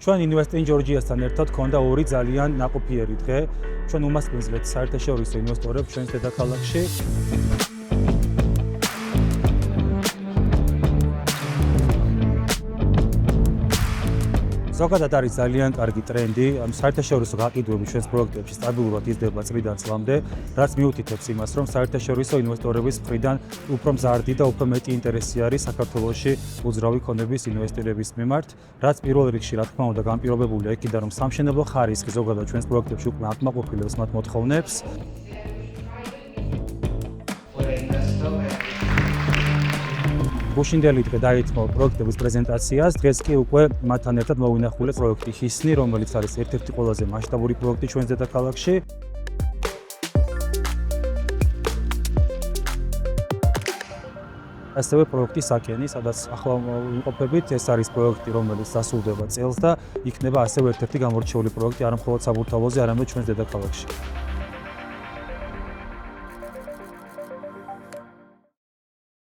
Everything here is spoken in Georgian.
ჩვენ Invest in Georgia-სთან ერთად ქონდა ორი ძალიან ნაყოფიერი დღე. ჩვენ უმასპინძლეთ საერთაშორისო ინვესტორებს ჩვენს დედაქალაქში. ზოგადად არის ძალიან კარგი ტრენდი, საერთაშორისო გაყიდვები ჩვენს პროექტებში სტაბილურად იზრდება წლიდან წლამდე, რაც მიუთითებს იმას, რომ საერთაშორისო ინვესტორების მხრიდან უფრო მზარდი და უფრო მეტი ინტერესი არის საქართველოში უძრავი ქონების ინვესტირების მიმართ, რაც პირველ რიგში რა თქმა უნდა განპირობებულია იქიდან, რომ სამშენებლო ხარისხი ზოგადად ჩვენს პროექტებში უკვე აკმაყოფილებს მათ მოთხოვნებს. გუშინდელი დღე დაიწყო პროექტების პრეზენტაციას, დღეს კი უკვე მათთან ერთად მოვინახულეთ პროექტი ჰისნი, რომელიც არის ერთ-ერთი ყველაზე მასშტაბური პროექტი ჩვენს დედაქალაქში. ასევე პროექტი საკენი, სადაც ახლა ვიმყოფებით, ეს არის პროექტი, რომელიც დასრულდება წელს და იქნება ასევე ერთ-ერთი გამორჩეული პროექტი არა მხოლოდ საბურთალოზე, არამედ ჩვენს დედაქალაქში.